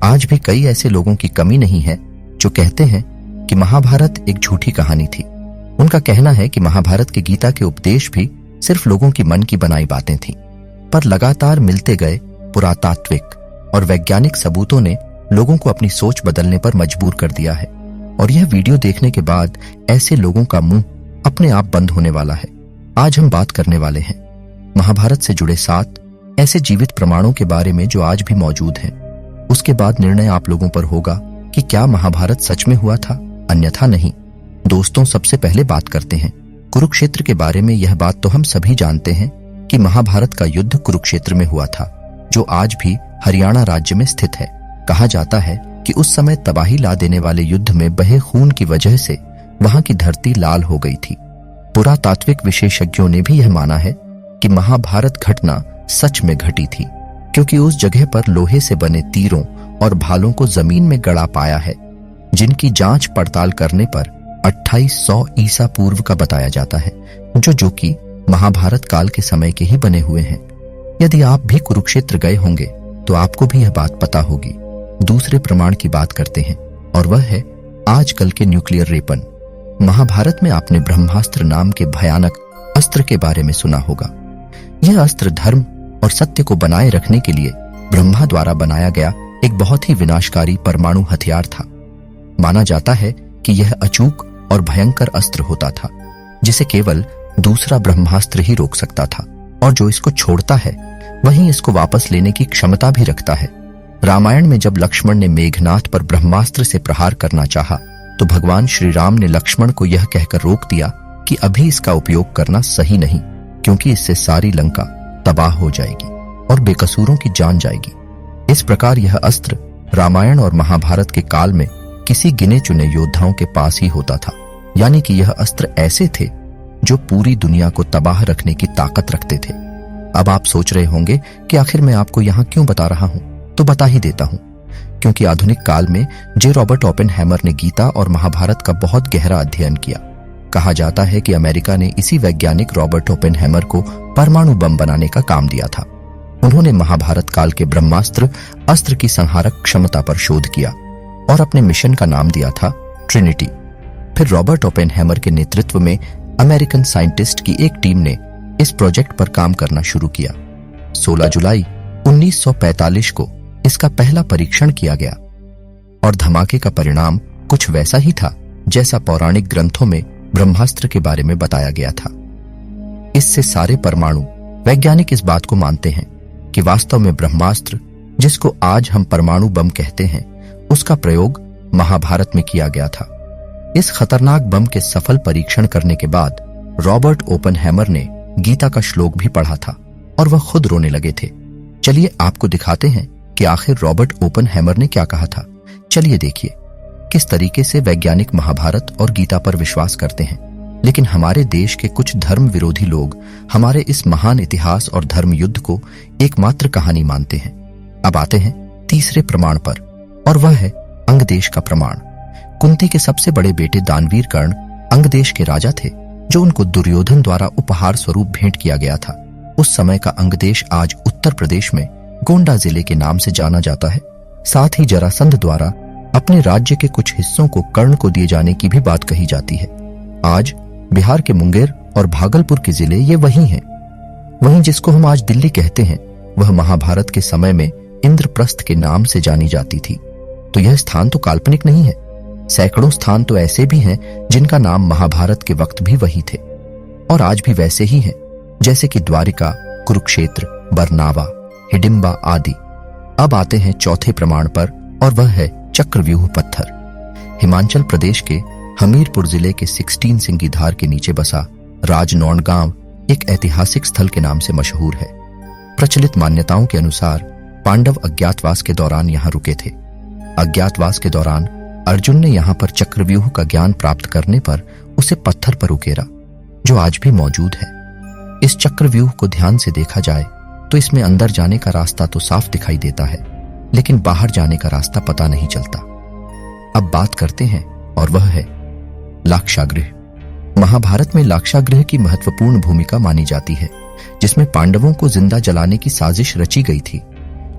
आज भी कई ऐसे लोगों की कमी नहीं है जो कहते हैं कि महाभारत एक झूठी कहानी थी। उनका कहना है कि महाभारत के गीता के उपदेश भी सिर्फ लोगों की मन की बनाई बातें थीं, पर लगातार मिलते गए पुरातात्विक और वैज्ञानिक सबूतों ने लोगों को अपनी सोच बदलने पर मजबूर कर दिया है। और यह वीडियो देखने के बाद ऐसे लोगों का मुंह अपने आप बंद होने वाला है। आज हम बात करने वाले हैं महाभारत से जुड़े 7 ऐसे जीवित प्रमाणों के बारे में जो आज भी मौजूद हैं। उसके बाद निर्णय आप लोगों पर होगा कि क्या महाभारत सच में हुआ था, अन्यथा नहीं। दोस्तों, सबसे पहले बात करते हैं कुरुक्षेत्र के बारे में। यह बात तो हम सभी जानते हैं कि महाभारत का युद्ध कुरुक्षेत्र में हुआ था, जो आज भी हरियाणा राज्य में स्थित है। कहा जाता है कि उस समय तबाही ला देने वाले युद्ध में बहे खून की वजह से वहां की धरती लाल हो गई थी। पुरातात्विक विशेषज्ञों ने भी यह माना है कि महाभारत घटना सच में घटी थी, क्योंकि उस जगह पर लोहे से बने तीरों और भालों को जमीन में गड़ा पाया है, जिनकी जांच पड़ताल करने पर 2800 ईसा पूर्व का बताया जाता है, जो कि महाभारत काल के समय के ही बने हुए हैं। यदि आप भी कुरुक्षेत्र गए होंगे तो आपको भी यह बात पता होगी। दूसरे प्रमाण की बात करते हैं और वह है आजकल के न्यूक्लियर वेपन। महाभारत में आपने ब्रह्मास्त्र नाम के भयानक अस्त्र के बारे में सुना होगा। यह अस्त्र धर्म और सत्य को बनाए रखने के लिए ब्रह्मा द्वारा बनाया गया एक बहुत ही विनाशकारी परमाणु हथियार था। माना जाता है कि यह अचूक और भयंकर अस्त्र होता था, जिसे केवल दूसरा ब्रह्मास्त्र ही रोक सकता था, और जो इसको छोड़ता है वहीं इसको वापस लेने की क्षमता भी रखता है। रामायण में जब लक्ष्मण ने मेघनाथ पर ब्रह्मास्त्र से प्रहार करना चाहा, तो भगवान श्री राम ने लक्ष्मण को यह कहकर रोक दिया कि अभी इसका उपयोग करना सही नहीं, क्योंकि इससे सारी लंका तबाह हो जाएगी और बेकसूरों की जान जाएगी। इस प्रकार यह अस्त्र रामायण और महाभारत के काल में किसी गिने चुने योद्धाओं के पास ही होता था। यानी कि यह अस्त्र ऐसे थे जो पूरी दुनिया को तबाह रखने की ताकत रखते थे। अब आप सोच रहे होंगे कि आखिर मैं आपको यहां क्यों बता रहा हूं, तो बता ही देता हूं। क्योंकि आधुनिक काल में जे रॉबर्ट ओपेनहाइमर ने गीता और महाभारत का बहुत गहरा अध्ययन किया। कहा जाता है कि अमेरिका ने इसी वैज्ञानिक रॉबर्ट ओपेनहाइमर को परमाणु बम बनाने का काम दिया था। उन्होंने महाभारत काल के ब्रह्मास्त्र अस्त्र की संहारक क्षमता पर शोध किया और अपने मिशन का नाम दिया था ट्रिनिटी। फिर रॉबर्ट ओपेनहाइमर के नेतृत्व में अमेरिकन साइंटिस्ट की एक टीम ने इस प्रोजेक्ट पर काम करना शुरू किया। 16 जुलाई 1945 को इसका पहला परीक्षण किया गया और धमाके का परिणाम कुछ वैसा ही था जैसा पौराणिक ग्रंथों में ब्रह्मास्त्र के बारे में बताया गया था। इससे सारे परमाणु वैज्ञानिक इस बात को मानते हैं कि वास्तव में ब्रह्मास्त्र, जिसको आज हम परमाणु बम कहते हैं, उसका प्रयोग महाभारत में किया गया था। इस खतरनाक बम के सफल परीक्षण करने के बाद रॉबर्ट ओपेनहाइमर ने गीता का श्लोक भी पढ़ा था और वह खुद रोने लगे थे। चलिए आपको दिखाते हैं कि आखिर रॉबर्ट ओपेनहाइमर ने क्या कहा था। चलिए देखिए किस तरीके से वैज्ञानिक महाभारत और गीता पर विश्वास करते हैं, लेकिन हमारे देश के कुछ धर्म विरोधी लोग हमारे इस महान इतिहास और धर्म युद्ध को एकमात्र कहानी मानते हैं। अब आते हैं तीसरे प्रमाण पर, और वह है अंगदेश का प्रमाण। कुंती के सबसे बड़े बेटे दानवीर कर्ण अंगदेश के राजा थे, जो उनको दुर्योधन द्वारा उपहार स्वरूप भेंट किया गया था। उस समय का अंगदेश आज उत्तर प्रदेश में गोंडा जिले के नाम से जाना जाता है। साथ ही जरासंध द्वारा अपने राज्य के कुछ हिस्सों को कर्ण को दिए जाने की भी बात कही जाती है। आज बिहार के मुंगेर और भागलपुर के जिले ये वही हैं। वहीं जिसको हम आज दिल्ली कहते हैं, वह महाभारत के समय में इंद्रप्रस्थ के नाम से जानी जाती थी। तो यह स्थान तो काल्पनिक नहीं है। सैकड़ों स्थान तो ऐसे भी हैं जिनका नाम महाभारत के वक्त भी वही थे और आज भी वैसे ही हैं, जैसे कि द्वारिका, कुरुक्षेत्र, बरनावा, हिडिंबा आदि। अब आते हैं चौथे प्रमाण पर, और वह है चक्रव्यूह पत्थर। हिमाचल प्रदेश के हमीरपुर जिले के 16 सिंगीधार के नीचे बसा राजनौंड गांव एक ऐतिहासिक स्थल के नाम से मशहूर है। प्रचलित मान्यताओं के अनुसार पांडव अज्ञातवास के दौरान यहां रुके थे। अज्ञातवास के दौरान अर्जुन ने यहां पर चक्रव्यूह का ज्ञान प्राप्त करने पर उसे पत्थर पर उकेरा, जो आज भी मौजूद है। इस चक्रव्यूह को ध्यान से देखा जाए तो इसमें अंदर जाने का रास्ता तो साफ दिखाई देता है, लेकिन बाहर जाने का रास्ता पता नहीं चलता। अब बात करते हैं और वह है लाक्षागृह। महाभारत में लाक्षागृह की महत्वपूर्ण भूमिका मानी जाती है, जिसमें पांडवों को जिंदा जलाने की साजिश रची गई थी,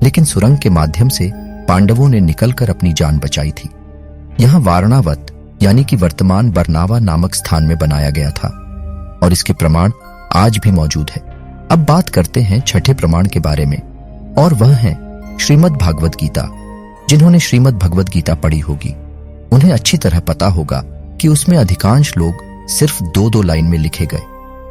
लेकिन सुरंग के माध्यम से पांडवों ने निकलकर अपनी जान बचाई थी। यहां वारणावत यानी कि वर्तमान बरनावा नामक स्थान में बनाया गया था और इसके प्रमाण आज भी मौजूद है। अब बात करते हैं छठे प्रमाण के बारे में और वह है श्रीमद् भागवत गीता। जिन्होंने श्रीमद् भगवत गीता पढ़ी होगी उन्हें अच्छी तरह पता होगा कि उसमें अधिकांश लोग सिर्फ 2-2 लाइन में लिखे गए,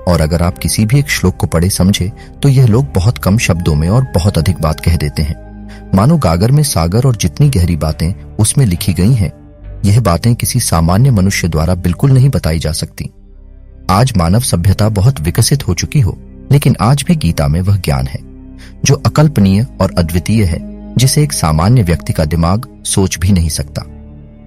और अगर आप किसी भी एक श्लोक को पढ़े समझे तो यह लोग बहुत कम शब्दों में और बहुत अधिक बात कह देते हैं, मानो गागर में सागर और जितनी गहरी बातें उसमें लिखी गई हैं यह बातें किसी सामान्य मनुष्य द्वारा बिल्कुल नहीं बताई जा सकती। आज मानव सभ्यता बहुत विकसित हो चुकी हो, लेकिन आज भी गीता में वह ज्ञान है जो अकल्पनीय और अद्वितीय है, जिसे एक सामान्य व्यक्ति का दिमाग सोच भी नहीं सकता।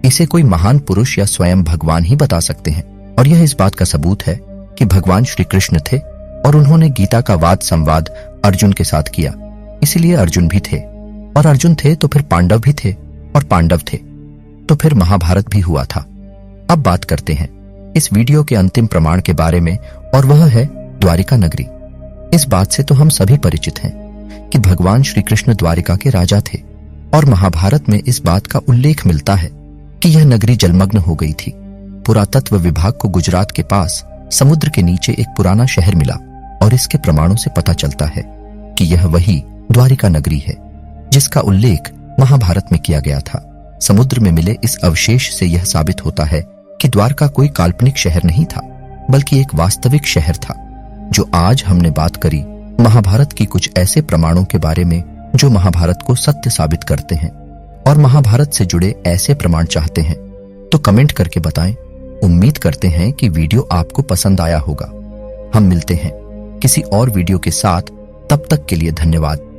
इसे कोई महान पुरुष या स्वयं भगवान ही बता सकते हैं, और यह इस बात का सबूत है कि भगवान श्री कृष्ण थे और उन्होंने गीता का वाद संवाद अर्जुन के साथ किया, इसलिए अर्जुन भी थे, और अर्जुन थे तो फिर पांडव भी थे, और पांडव थे तो फिर महाभारत भी हुआ था। अब बात करते हैं इस वीडियो के अंतिम प्रमाण के बारे में, और वह है द्वारिका नगरी। इस बात से तो हम सभी परिचित हैं कि भगवान श्री कृष्ण द्वारिका के राजा थे, और महाभारत में इस बात का उल्लेख मिलता है कि यह नगरी जलमग्न हो गई थी। पुरातत्व विभाग को गुजरात के पास समुद्र के नीचे एक पुराना शहर मिला, और इसके प्रमाणों से पता चलता है कि यह वही द्वारिका नगरी है जिसका उल्लेख महाभारत में किया गया था। समुद्र में मिले इस अवशेष से यह साबित होता है कि द्वारका कोई काल्पनिक शहर नहीं था, बल्कि एक वास्तविक शहर था। जो आज हमने बात करी महाभारत की कुछ ऐसे प्रमाणों के बारे में जो महाभारत को सत्य साबित करते हैं, और महाभारत से जुड़े ऐसे प्रमाण चाहते हैं तो कमेंट करके बताएं। उम्मीद करते हैं कि वीडियो आपको पसंद आया होगा। हम मिलते हैं किसी और वीडियो के साथ, तब तक के लिए धन्यवाद।